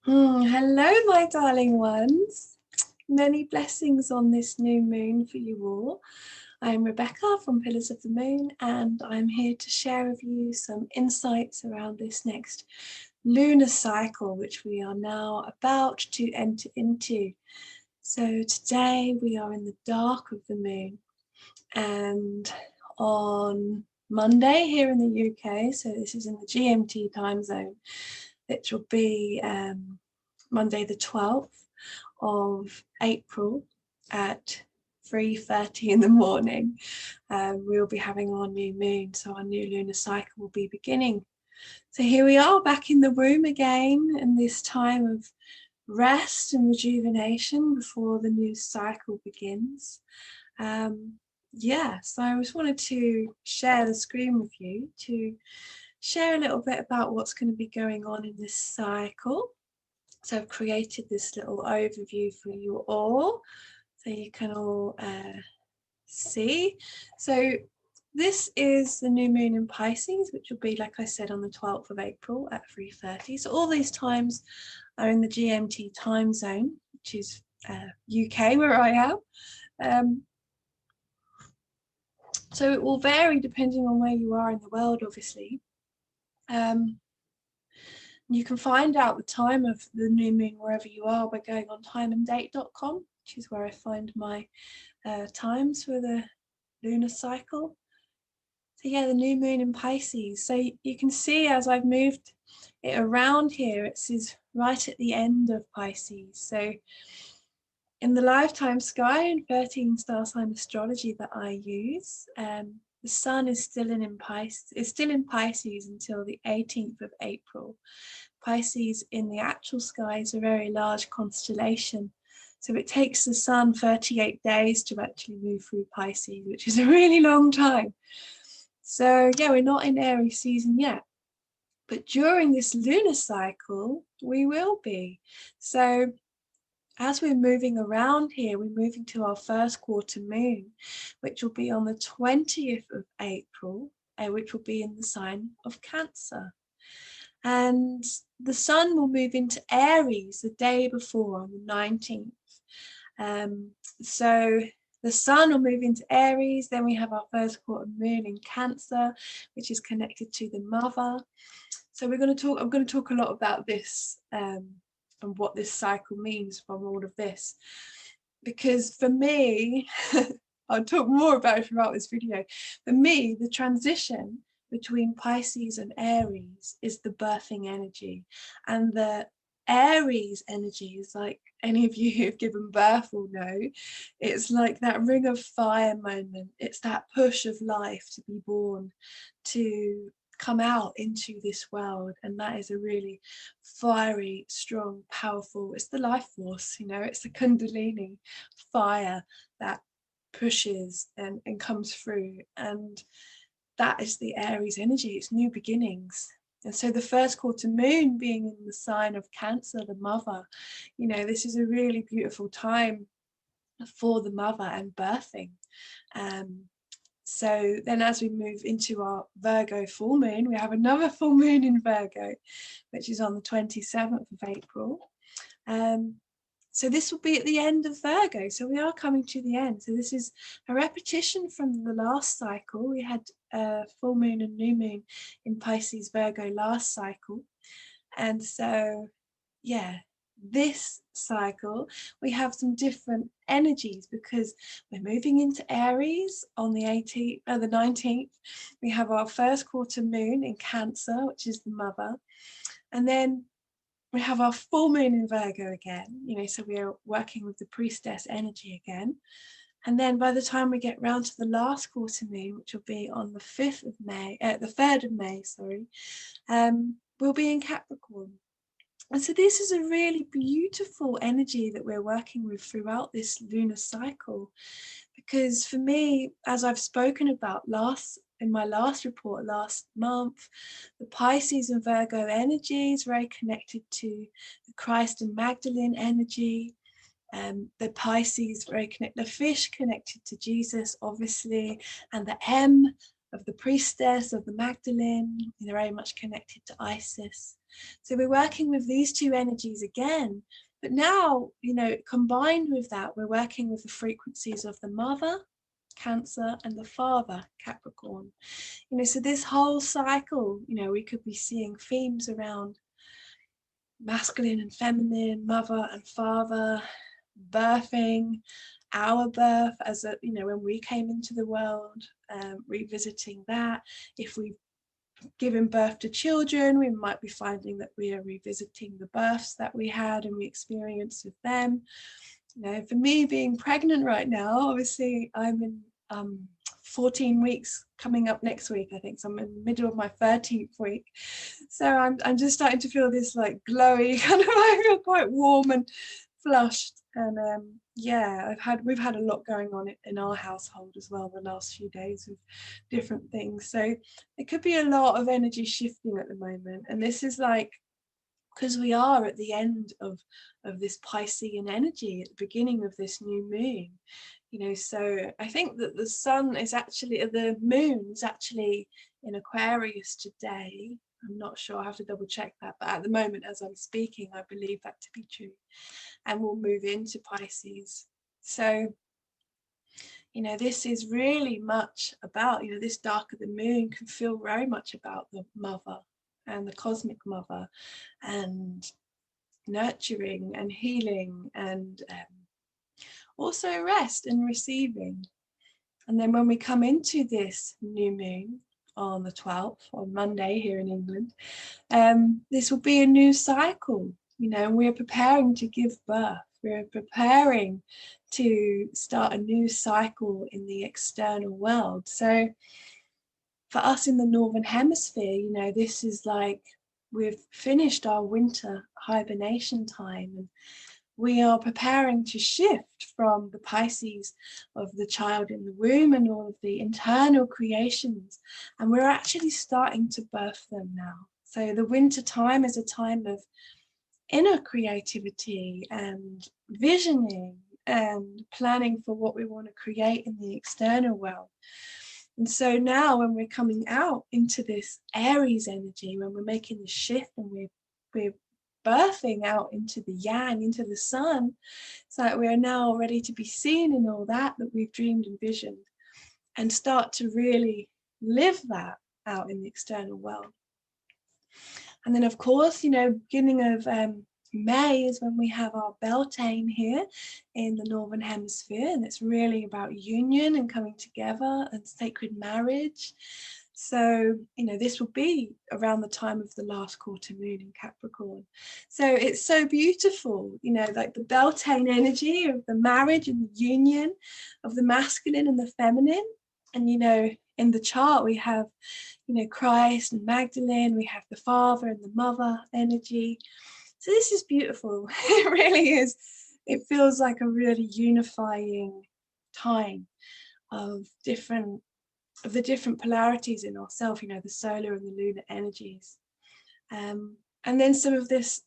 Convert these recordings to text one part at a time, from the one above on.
Hello, my darling ones. Many blessings on this new moon for you all. I'm Rebekah from Pillars of the Moon, and I'm here to share with you some insights around this next lunar cycle, which we are now about to enter into. So today we are in the dark of the moon, and on Monday here in the UK, so this is in the GMT time zone, it will be Monday the 12th of April at 3:30 in the morning. We'll be having our new moon, so our new lunar cycle will be beginning. So here we are back in the womb again, in this time of rest and rejuvenation before the new cycle begins. So I just wanted to share the screen with you to share a little bit about what's going to be going on in this cycle. So I've created this little overview for you all, so you can all see. So this is the new moon in Pisces, which will be, like I said, on the 12th of April at 3:30. So all these times are in the GMT time zone, which is UK where I am. So it will vary depending on where you are in the world, obviously. You can find out the time of the new moon wherever you are by going on timeanddate.com, which is where I find my times for the lunar cycle. So yeah, the new moon in Pisces. So you can see as I've moved it around here, it is right at the end of Pisces. So in the lifetime sky and 13 star sign astrology that I use, the sun is still in Pisces until the 18th of April. Pisces in the actual sky is a very large constellation. So it takes the sun 38 days to actually move through Pisces, which is a really long time. So yeah, we're not in Aries season yet. But during this lunar cycle, we will be. So as we're moving around here, we're moving to our first quarter moon, which will be on the 20th of April, which will be in the sign of Cancer. And the sun will move into Aries the day before, on the 19th. So the sun will move into Aries, then we have our first quarter moon in Cancer, which is connected to the mother. So I'm going to talk a lot about this and what this cycle means from all of this. Because for me, I'll talk more about it throughout this video. For me, the transition between Pisces and Aries is the birthing energy. And the Aries energy is, like any of you who've given birth will know, it's like that ring of fire moment. It's that push of life to be born, to come out into this world, and that is a really fiery, strong, powerful, it's the life force, it's the kundalini fire that pushes and comes through, and that is the Aries energy. It's new beginnings. And so the first quarter moon being in the sign of Cancer, the mother, this is a really beautiful time for the mother and birthing. So then as we move into our Virgo full moon, we have another full moon in Virgo, which is on the 27th of April. So this will be at the end of Virgo. So we are coming to the end. So this is a repetition from the last cycle. We had full moon and new moon in Pisces Virgo last cycle. And so, yeah, this cycle, we have some different energies because we're moving into Aries on the 19th. We have our first quarter moon in Cancer, which is the mother. And then we have our full moon in Virgo again, so we are working with the priestess energy again. And then by the time we get round to the last quarter moon, which will be on the 3rd of May, we'll be in Capricorn. And so this is a really beautiful energy that we're working with throughout this lunar cycle. Because for me, as I've spoken about in my last report last month, the Pisces and Virgo energy is very connected to the Christ and Magdalene energy. The Pisces the fish connected to Jesus, obviously, and the M the priestess, of the Magdalene. They're very much connected to Isis. So we're working with these two energies again. But now, combined with that, we're working with the frequencies of the mother, Cancer, and the father, Capricorn. So this whole cycle, we could be seeing themes around masculine and feminine, mother and father, birthing, our birth as when we came into the world, revisiting that. If we've given birth to children, we might be finding that we are revisiting the births that we had and we experienced with them. For me, being pregnant right now, obviously I'm in 14 weeks coming up next week, I think. So I'm in the middle of my 13th week. So I'm just starting to feel this like glowy kind of, I feel quite warm and flushed. And yeah, we've had a lot going on in our household as well the last few days with different things. So it could be a lot of energy shifting at the moment. And this is like, because we are at the end of this Piscean energy, at the beginning of this new moon, so I think that the moon is actually in Aquarius today. I'm not sure, I have to double check that, but at the moment as I'm speaking, I believe that to be true, and we'll move into Pisces. So this is really much about, this dark of the moon can feel very much about the mother and the cosmic mother, and nurturing and healing, and also rest and receiving. And then when we come into this new moon on the 12th, on Monday here in England, this will be a new cycle, and we're preparing to give birth. We're preparing to start a new cycle in the external world. So for us in the Northern Hemisphere, this is like we've finished our winter hibernation time, and we are preparing to shift from the Pisces of the child in the womb and all of the internal creations, and we're actually starting to birth them now. So the winter time is a time of inner creativity and visioning and planning for what we want to create in the external world. And so now when we're coming out into this Aries energy, when we're making the shift and we're birthing out into the yang, into the sun, it's like we're now ready to be seen in all that we've dreamed and visioned, and start to really live that out in the external world. And then of course, beginning of May is when we have our Beltane here in the Northern Hemisphere, and it's really about union and coming together and sacred marriage. So, this will be around the time of the last quarter moon in Capricorn. So it's so beautiful, like the Beltane energy of the marriage and the union of the masculine and the feminine. And, in the chart, we have, Christ and Magdalene, we have the father and the mother energy. So this is beautiful. It really is. It feels like a really unifying time of the different polarities in ourselves, the solar and the lunar energies. And then some of this,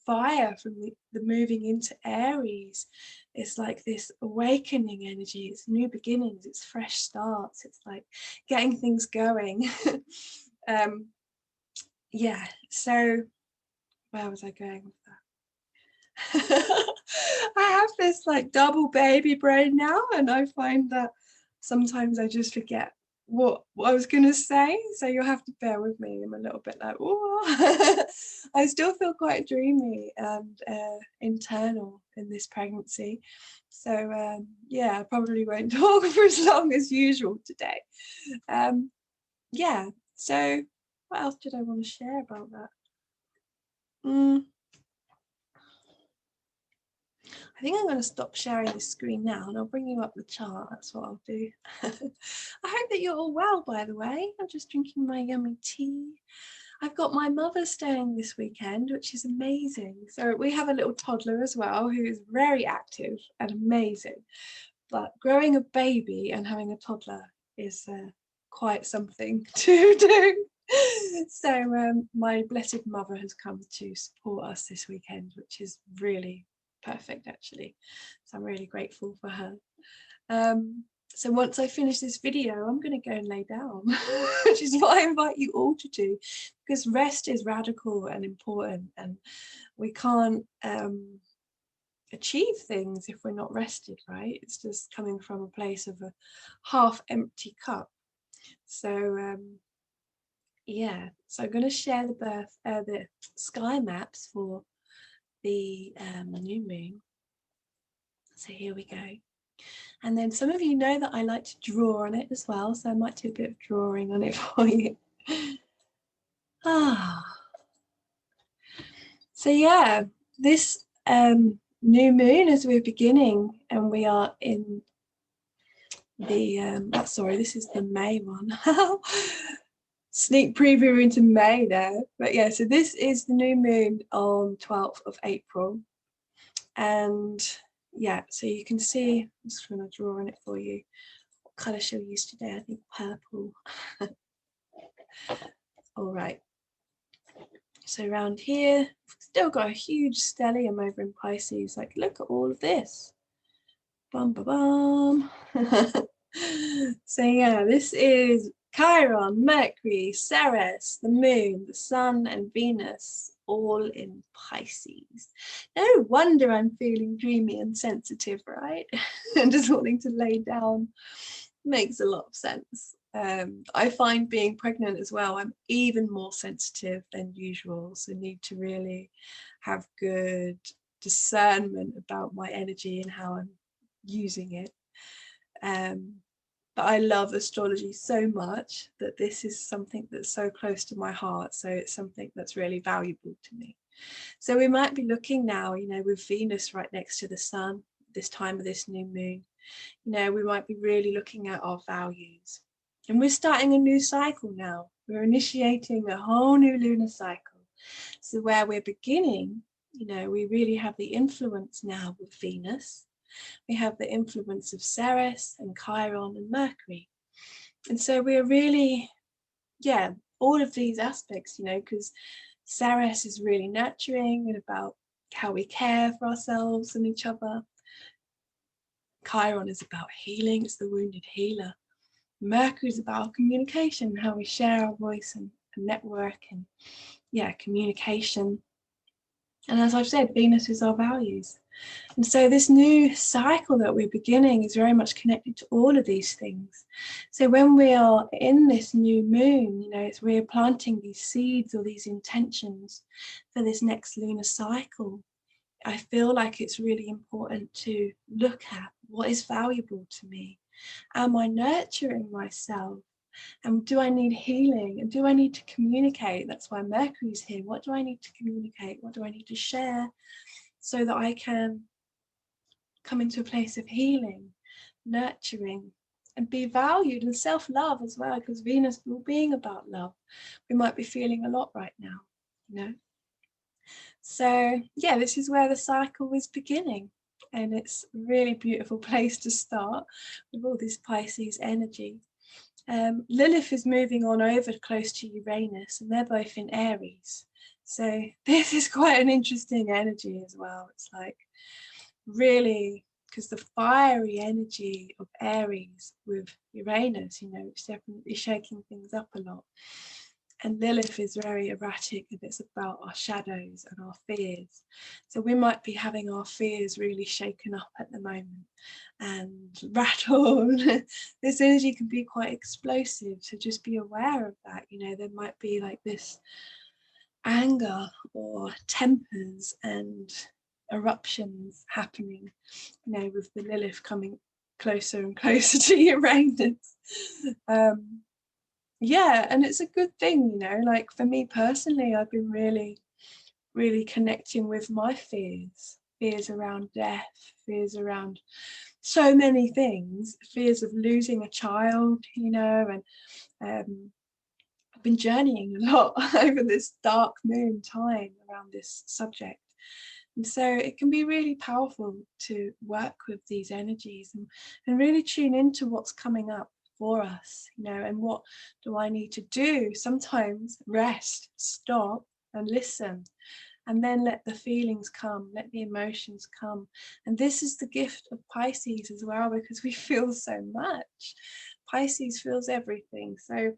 fire from the moving into Aries is like this awakening energy. It's new beginnings, it's fresh starts, it's like getting things going. Yeah, so where was I going with that? I have this like double baby brain now, and I find that sometimes I just forget what I was going to say, so you'll have to bear with me. I'm a little bit like, oh. I still feel quite dreamy and internal in this pregnancy, so yeah, I probably won't talk for as long as usual today. Yeah, so what else did I want to share about that? I think I'm going to stop sharing the screen now, and I'll bring you up the chart. That's what I'll do. I hope that you're all well, by the way. I'm just drinking my yummy tea. I've got my mother staying this weekend, which is amazing. So we have a little toddler as well, who is very active and amazing. But growing a baby and having a toddler is quite something to do. So my blessed mother has come to support us this weekend, which is really perfect actually, so I'm really grateful for her. So once I finish this video, I'm going to go and lay down, which is what I invite you all to do, because rest is radical and important, and we can't achieve things if we're not rested, right? It's just coming from a place of a half empty cup. So yeah, so I'm going to share the sky maps for the new moon. So here we go. And then some of you know that I like to draw on it as well, so I might do a bit of drawing on it for you. So yeah, this new moon, as we're beginning, and we are in the sorry, this is the May one. Sneak preview into May there. But yeah, so this is the new moon on 12th of April. And yeah, so you can see, I'm just going to draw on it for you. What colour shall we use today? I think purple. All right. So around here, still got a huge stellium over in Pisces. Like, look at all of this. Bum, bum, bum. So yeah, this is Chiron, Mercury, Ceres, the moon, the sun and Venus, all in Pisces. No wonder I'm feeling dreamy and sensitive, right? And just wanting to lay down. Makes a lot of sense. I find being pregnant as well, I'm even more sensitive than usual, so need to really have good discernment about my energy and how I'm using it. But I love astrology so much that this is something that's so close to my heart, so it's something that's really valuable to me. So we might be looking now, you know, with Venus right next to the sun, this time of this new moon, you know, we might be really looking at our values. And we're starting a new cycle now. We're initiating a whole new lunar cycle. So where we're beginning, you know, we really have the influence now with Venus. We have the influence of Ceres and Chiron and Mercury. And so we're really, yeah, all of these aspects, you know, because Ceres is really nurturing and about how we care for ourselves and each other. Chiron is about healing, it's the wounded healer. Mercury is about communication, how we share our voice and network and, yeah, communication. And as I've said, Venus is our values. And so this new cycle that we're beginning is very much connected to all of these things. So when we are in this new moon, you know, it's we're planting these seeds or these intentions for this next lunar cycle. I feel like it's really important to look at what is valuable to me. Am I nurturing myself? And do I need healing? And do I need to communicate? That's why Mercury's here. What do I need to communicate? What do I need to share so that I can come into a place of healing, nurturing, and be valued, and self-love as well, because Venus will being about love. We might be feeling a lot right now, you know. So yeah, this is where the cycle is beginning, and it's a really beautiful place to start with all this Pisces energy. Lilith is moving on over close to Uranus, and they're both in Aries. So this is quite an interesting energy as well. It's like really, because the fiery energy of Aries with Uranus, you know, it's definitely shaking things up a lot. And Lilith is very erratic, and it's about our shadows and our fears. So we might be having our fears really shaken up at the moment and rattled. This energy can be quite explosive, so just be aware of that. You know, there might be like this anger or tempers and eruptions happening, you know, with the Lilith coming closer and closer to Uranus. Yeah, and it's a good thing, you know, like for me personally, I've been really connecting with my fears around death, fears around so many things, fears of losing a child, you know, and I've been journeying a lot over this dark moon time around this subject. And so it can be really powerful to work with these energies and really tune into what's coming up for us, you know, and what do I need to do? Sometimes rest, stop and listen. and then let the feelings come, let the emotions come. And this is the gift of Pisces as well, because we feel so much. Pisces feels everything. So,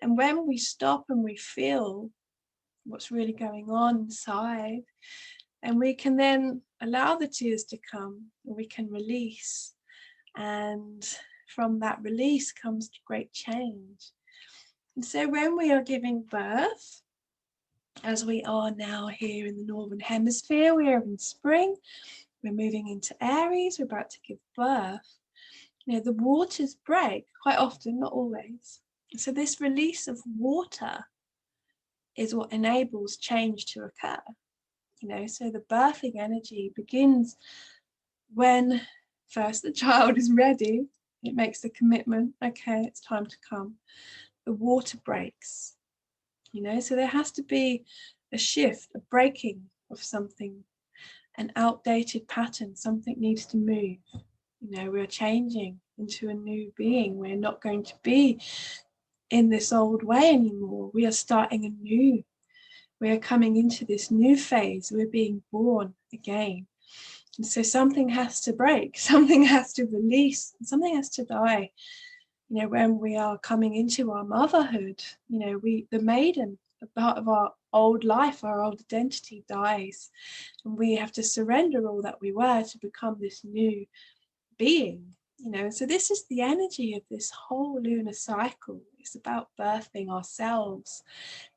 and when we stop and we feel what's really going on inside, and we can then allow the tears to come, and we can release. And from that release comes great change. And so when we are giving birth, as we are now here in the Northern Hemisphere, we are in spring, we're moving into Aries, we're about to give birth. You know, the waters break quite often, not always. So this release of water is what enables change to occur. You know, so the birthing energy begins when first the child is ready, it makes the commitment, okay, it's time to come. The water breaks, you know, so there has to be a shift, a breaking of something, an outdated pattern, something needs to move. You know, we're changing into a new being. We're not going to be in this old way anymore. We are starting anew. We are coming into this new phase. We're being born again. And so something has to break, something has to release, something has to die. You know, when we are coming into our motherhood, you know, the maiden, a part of our old life, our old identity dies. And we have to surrender all that we were to become this new being, you know. So this is the energy of this whole lunar cycle. It's about birthing ourselves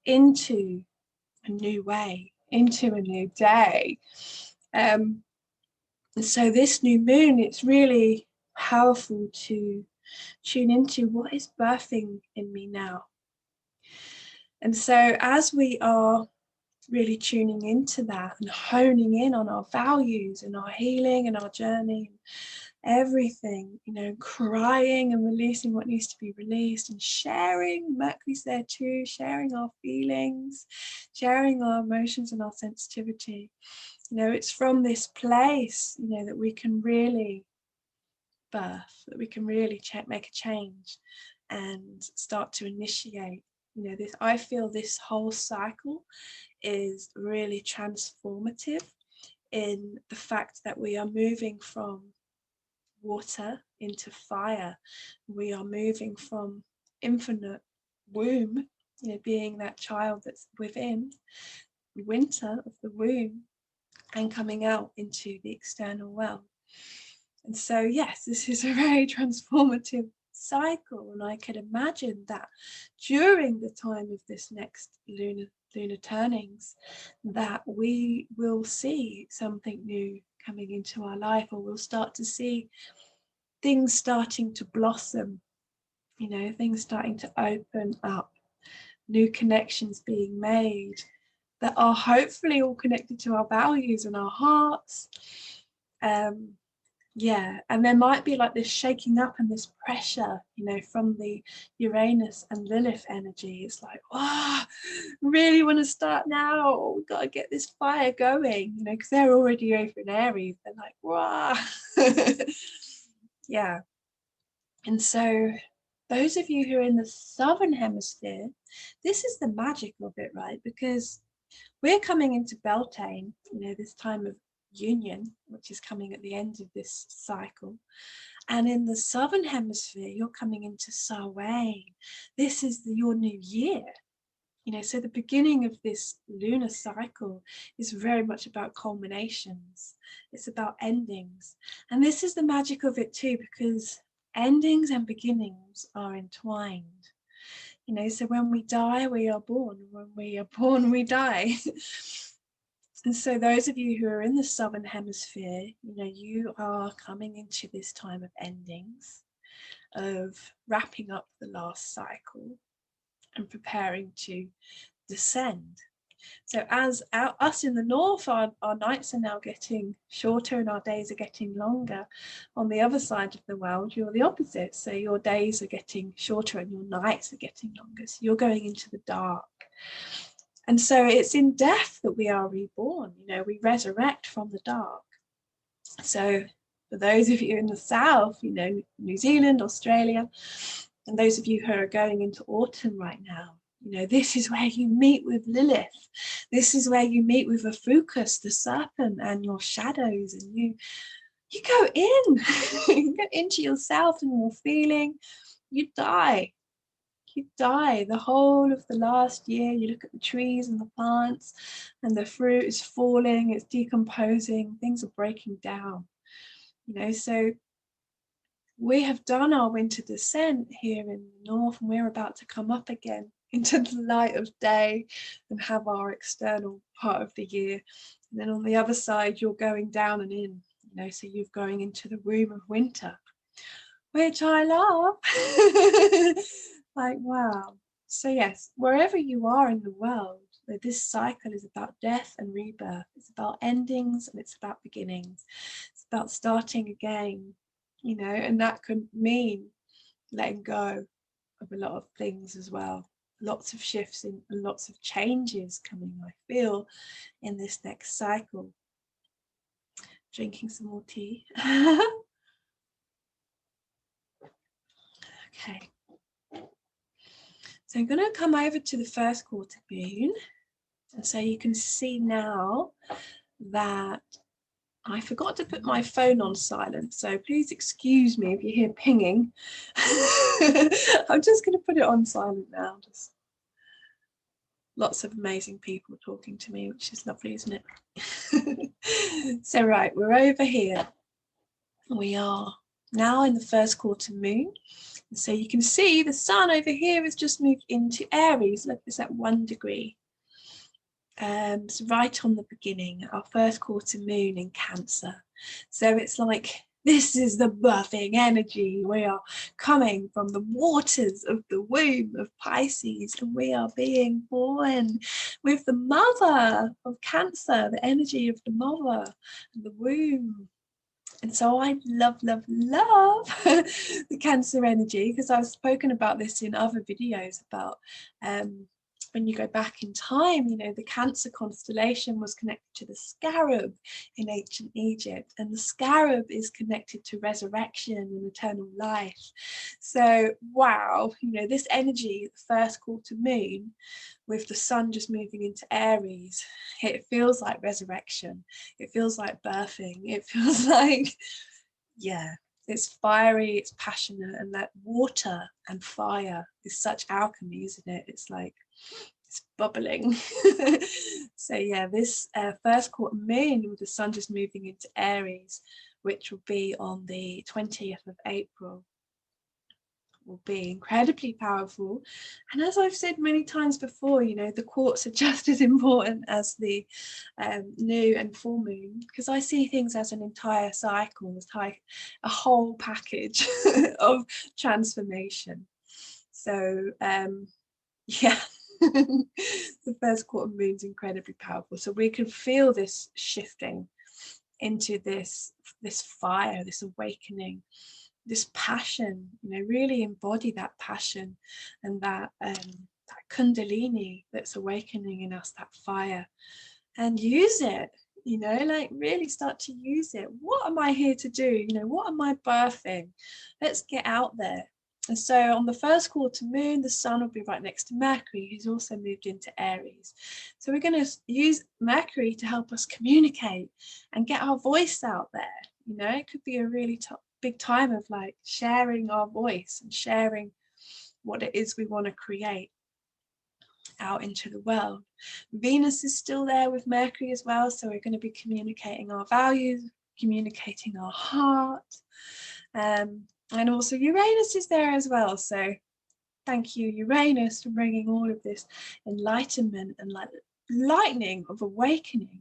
into a new way, into a new day. So this new moon, it's really powerful to tune into what is birthing in me now. And so as we are really tuning into that and honing in on our values and our healing and our journey, everything, you know, crying and releasing what needs to be released, and sharing, Mercury's there too, sharing our feelings, sharing our emotions and our sensitivity. You know, it's from this place, you know, that we can really birth, that we can really make a change and start to initiate. You know, this, I feel this whole cycle is really transformative in the fact that we are moving from water into fire. We are moving from infinite womb, you know, being that child that's within winter of the womb, and coming out into the external world. And so, yes, this is a very transformative cycle, and I can imagine that during the time of this next lunar turnings, that we will see something new coming into our life, or we'll start to see things starting to blossom, you know, things starting to open up, new connections being made that are hopefully all connected to our values and our hearts. Yeah, and there might be like this shaking up and this pressure, you know, from the Uranus and Lilith energy. It's like, oh, really want to start now. We've got to get this fire going, you know, because they're already over in Aries. They're like, wow. Yeah. And so those of you who are in the Southern Hemisphere, this is the magic of it, right? Because we're coming into Beltane, you know, this time of union, which is coming at the end of this cycle. And in the Southern Hemisphere, you're coming into Samhain. This is your new year. You know, so the beginning of this lunar cycle is very much about culminations. It's about endings. And this is the magic of it too, because endings and beginnings are entwined. You know, so when we die, we are born. When we are born, we die. And so those of you who are in the Southern Hemisphere, you know, you are coming into this time of endings, of wrapping up the last cycle and preparing to descend. So as us in the north, our nights are now getting shorter and our days are getting longer. On the other side of the world, you're the opposite. So your days are getting shorter and your nights are getting longer. So you're going into the dark. And so it's in death that we are reborn. You know, we resurrect from the dark. So for those of you in the south, you know, New Zealand, Australia, and those of you who are going into autumn right now, You know, this is where you meet with Lilith. This is where you meet with Ophiuchus, the serpent, and your shadows, and you go in, you go into yourself and your feeling. You die. You die the whole of the last year. You look at the trees and the plants, and the fruit is falling, it's decomposing, things are breaking down. You know, so we have done our winter descent here in the north, and we're about to come up again into the light of day and have our external part of the year. And then on the other side, you're going down and in, you know, so you're going into the womb of winter, which I love. Like, wow. So yes, wherever you are in the world, this cycle is about death and rebirth. It's about endings and it's about beginnings. It's about starting again, you know, and that could mean letting go of a lot of things as well. Lots of shifts and lots of changes coming, I feel, in this next cycle. Drinking some more tea. Okay. So I'm going to come over to the first quarter moon. And so you can see now that I forgot to put my phone on silent. So please excuse me if you hear pinging. I'm just going to put it on silent now. Just lots of amazing people talking to me, which is lovely, isn't it? So right, we're over here. We are now in the first quarter moon. So you can see the sun over here has just moved into Aries. Look, it's at 1 degree. It's right on the beginning, our first quarter moon in Cancer. So it's like, this is the birthing energy. We are coming from the waters of the womb of Pisces, and we are being born with the mother of Cancer, the energy of the mother and the womb. And so I love the Cancer energy, because I've spoken about this in other videos about when you go back in time, you know, the Cancer constellation was connected to the scarab in ancient Egypt, and the scarab is connected to resurrection and eternal life. So wow, you know, this energy, the first quarter moon, with the sun just moving into Aries, it feels like resurrection. It feels like birthing. It feels like, yeah, it's fiery, it's passionate, and that water and fire is such alchemy, isn't it? It's like, it's bubbling. So yeah, this first quarter moon with the sun just moving into Aries, which will be on the 20th of April, will be incredibly powerful. And as I've said many times before, you know, the quartz are just as important as the new and full moon, because I see things as an entire cycle, as like a whole package of transformation. So yeah, the first quarter moon is incredibly powerful. So we can feel this shifting into this fire, this awakening, this passion, you know, really embody that passion and that kundalini that's awakening in us, that fire, and use it, you know, like really start to use it. What am I here to do? You know, what am I birthing? Let's get out there. And so on the first quarter moon, the sun will be right next to Mercury, who's also moved into Aries. So we're going to use Mercury to help us communicate and get our voice out there. You know, it could be a really big time of like sharing our voice and sharing what it is we want to create out into the world. Venus is still there with Mercury as well, so we're going to be communicating our values, communicating our heart, and also Uranus is there as well. So thank you, Uranus, for bringing all of this enlightenment and like lightning of awakening.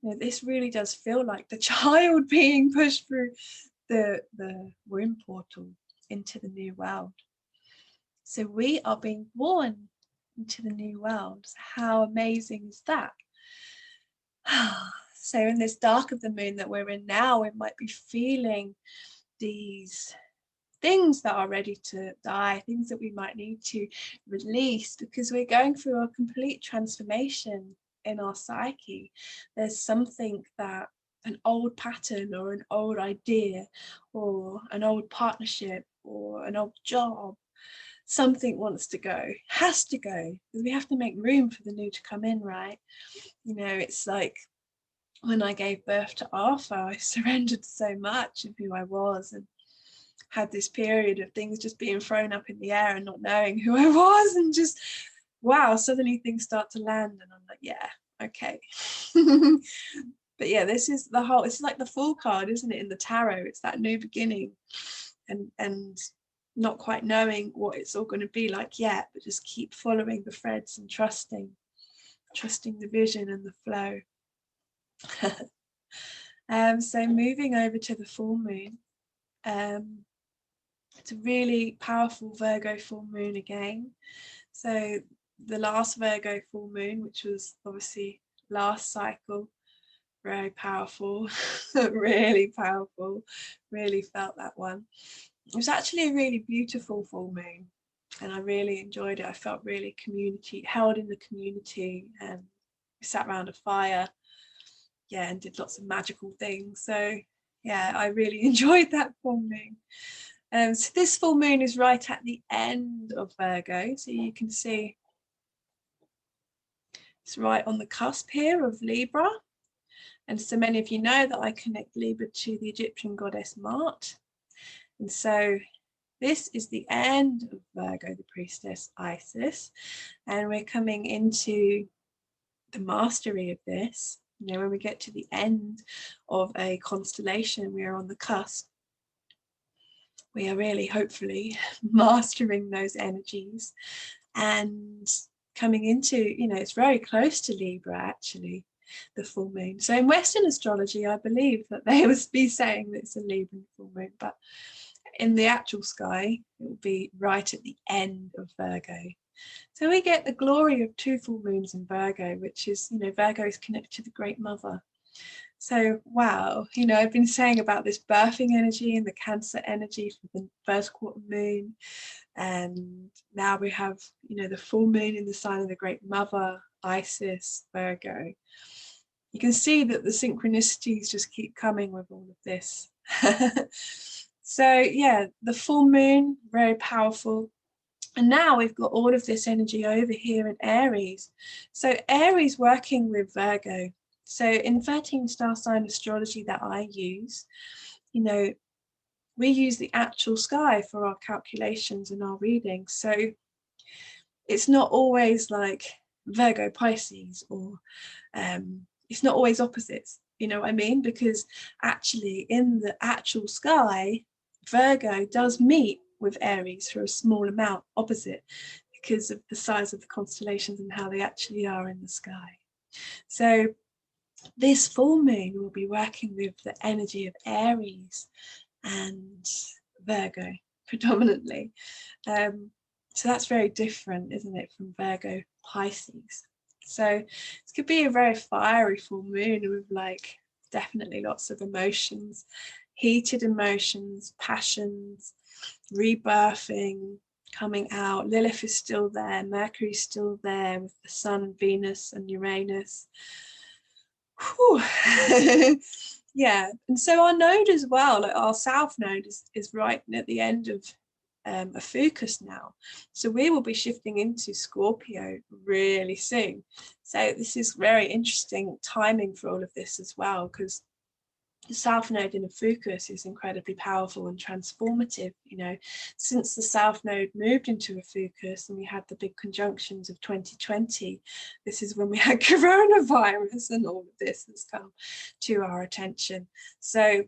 You know, this really does feel like the child being pushed through the womb portal into the new world. So we are being born into the new world. So how amazing is that? So in this dark of the moon that we're in now, we might be feeling these things that are ready to die, things that we might need to release, because we're going through a complete transformation in our psyche. There's something that an old pattern or an old idea or an old partnership or an old job, something wants to go, has to go, because we have to make room for the new to come in, right? You know, it's like when I gave birth to Arthur, I surrendered so much of who I was and had this period of things just being thrown up in the air and not knowing who I was, and just, wow, suddenly things start to land and I'm like, yeah, okay. But yeah, this is the whole, it's like the Fool card, isn't it, in the tarot? It's that new beginning and not quite knowing what it's all going to be like yet, but just keep following the threads and trusting the vision and the flow. So moving over to the full moon, it's a really powerful Virgo full moon again. So the last Virgo full moon, which was obviously last cycle, very powerful, really powerful, really felt that one. It was actually a really beautiful full moon and I really enjoyed it. I felt really held in the community, and we sat around a fire, yeah, and did lots of magical things. So yeah, I really enjoyed that full moon. So this full moon is right at the end of Virgo, so you can see it's right on the cusp here of Libra. And so many of you know that I connect Libra to the Egyptian goddess Mart. And so this is the end of Virgo, the priestess Isis, and we're coming into the mastery of this. You know, when we get to the end of a constellation, we are on the cusp. We are really, hopefully, mastering those energies and coming into, you know, it's very close to Libra, actually, the full moon. So in Western astrology, I believe that they would be saying that it's a Libra full moon, but in the actual sky, it will be right at the end of Virgo. So we get the glory of 2 full moons in Virgo, which is, you know, Virgo is connected to the Great Mother. So, wow, you know, I've been saying about this birthing energy and the Cancer energy for the first quarter moon. And now we have, you know, the full moon in the sign of the Great Mother, Isis, Virgo. You can see that the synchronicities just keep coming with all of this. So yeah, the full moon, very powerful. And now we've got all of this energy over here in Aries. So Aries working with Virgo. So in 13 star sign astrology that I use, you know, we use the actual sky for our calculations and our readings. So it's not always like Virgo Pisces, or it's not always opposites, you know what I mean? Because actually in the actual sky, Virgo does meet with Aries for a small amount opposite, because of the size of the constellations and how they actually are in the sky. So this full moon will be working with the energy of Aries and Virgo predominantly. So that's very different, isn't it, from Virgo Pisces. So this could be a very fiery full moon with like definitely lots of emotions, heated emotions, passions, rebirthing, coming out. Lilith is still there, Mercury's still there with the Sun, Venus and Uranus. Yeah, and so our node as well, like our south node is right at the end of a focus now, so we will be shifting into Scorpio really soon. So this is very interesting timing for all of this as well, because the south node in a focus is incredibly powerful and transformative. You know, since the south node moved into a focus and we had the big conjunctions of 2020, this is when we had coronavirus and all of this has come to our attention. So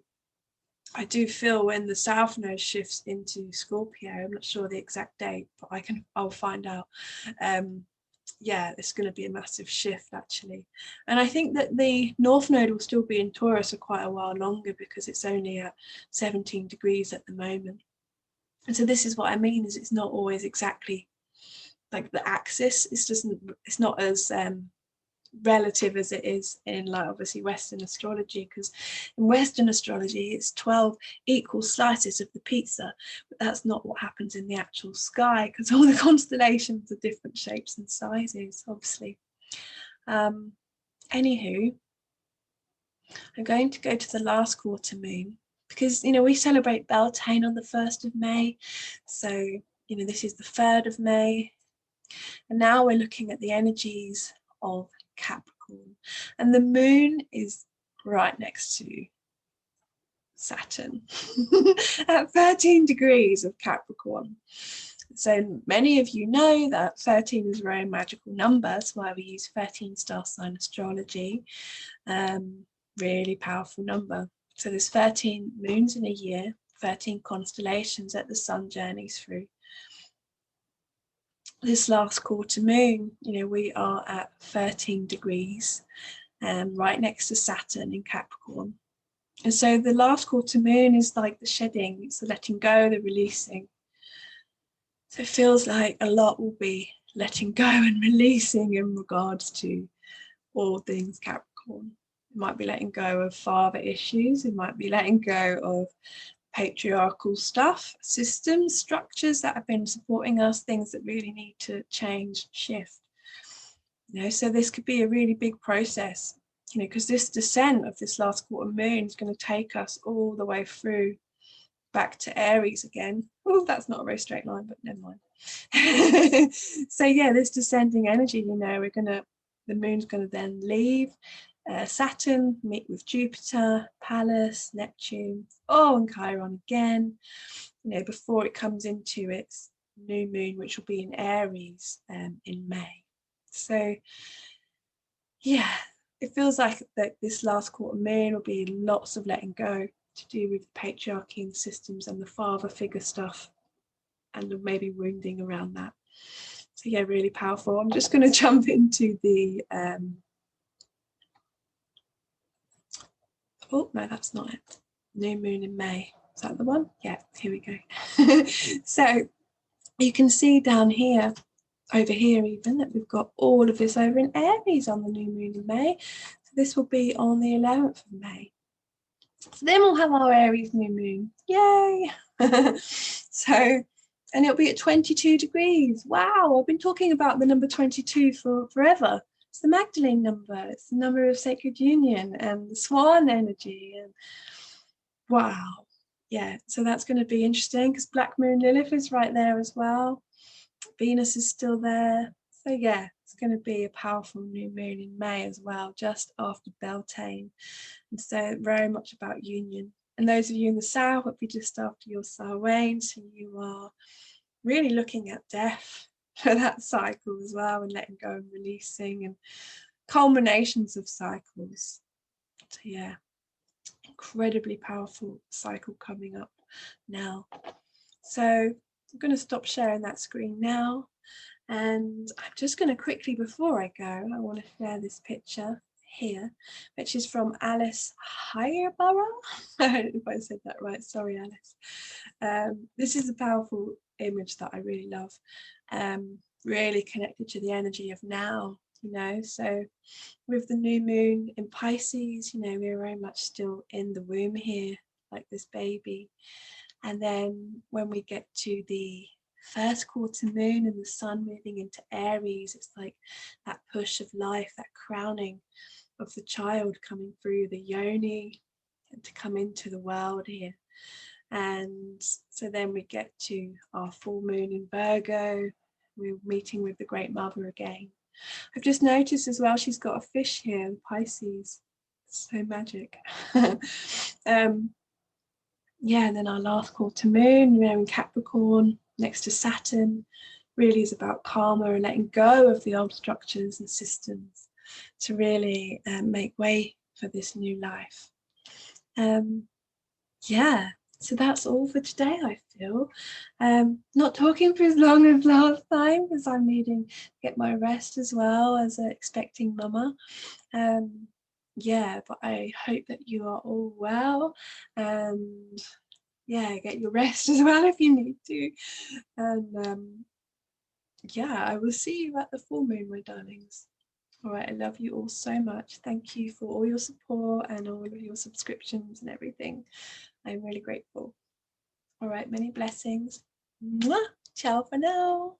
I do feel when the south node shifts into Scorpio, I'm not sure the exact date, but I'll find out. Yeah, it's going to be a massive shift actually. And I think that the north node will still be in Taurus for quite a while longer, because it's only at 17 degrees at the moment. And so this is what I mean, is it's not always exactly like the axis. It's not as relative as it is in, like, obviously Western astrology, because in Western astrology it's 12 equal slices of the pizza, but that's not what happens in the actual sky, because all the constellations are different shapes and sizes, obviously. Anywho, I'm going to go to the last quarter moon, because, you know, we celebrate Beltane on the 1st of May, so you know, this is the 3rd of May. And now we're looking at the energies of Capricorn. And the moon is right next to Saturn at 13 degrees of Capricorn. So many of you know that 13 is a very magical number. That's why we use 13 star sign astrology. Really powerful number. So there's 13 moons in a year, 13 constellations that the sun journeys through. This last quarter moon, you know, we are at 13 degrees, right next to Saturn in Capricorn. And so the last quarter moon is like the shedding, it's the letting go, the releasing. So it feels like a lot will be letting go and releasing in regards to all things Capricorn. It might be letting go of father issues, it might be letting go of patriarchal stuff, systems, structures that have been supporting us, things that really need to change, shift. You know, so this could be a really big process, you know, because this descent of this last quarter moon is going to take us all the way through back to Aries again. Oh, that's not a very straight line, but never mind. So yeah, this descending energy, you know, the moon's going to then leave Saturn, meet with Jupiter, Pallas, Neptune, and Chiron again, you know, before it comes into its new moon, which will be in Aries in May. So yeah, it feels like that this last quarter moon will be lots of letting go to do with patriarchy and systems and the father figure stuff, and maybe wounding around that. So yeah, really powerful. I'm just going to jump into the oh no, that's not it. New moon in May. Is that the one? Yeah, here we go. So you can see down here, over here even, that we've got all of this over in Aries on the new moon in May. So this will be on the 11th of May. So then we'll have our Aries new moon. Yay! So, and it'll be at 22 degrees. Wow, I've been talking about the number 22 for forever. It's the Magdalene number. It's the number of sacred union and the swan energy. And wow, yeah. So that's going to be interesting because Black Moon Lilith is right there as well. Venus is still there. So yeah, it's going to be a powerful new moon in May as well, just after Beltane. And so very much about union. And those of you in the south, it'll be just after your Samhain. So you are really looking at death for that cycle as well, and letting go and releasing and culminations of cycles. So yeah, incredibly powerful cycle coming up now. So I'm going to stop sharing that screen now, and I'm just going to quickly, before I go, I want to share this picture here, which is from Alice Highborough. I don't know if I said that right, sorry Alice. This is a powerful image that I really love, really connected to the energy of now, you know. So with the new moon in Pisces, you know, we're very much still in the womb here, like this baby. And then when we get to the first quarter moon and the sun moving into Aries, it's like that push of life, that crowning of the child coming through the yoni and to come into the world here. And so then we get to our full moon in Virgo. We're meeting with the Great Mother again. I've just noticed as well, she's got a fish here in Pisces. It's so magic. Yeah, and then our last quarter moon, you know, in Capricorn, next to Saturn, really is about karma and letting go of the old structures and systems to really make way for this new life. Yeah, so that's all for today, I feel. Not talking for as long as last time because I'm needing to get my rest as well as an expecting mama. Yeah, but I hope that you are all well, and yeah, get your rest as well if you need to. And yeah, I will see you at the full moon, my darlings. All right, I love you all so much. Thank you for all your support and all of your subscriptions and everything. I'm really grateful. All right, many blessings. Mwah! Ciao for now.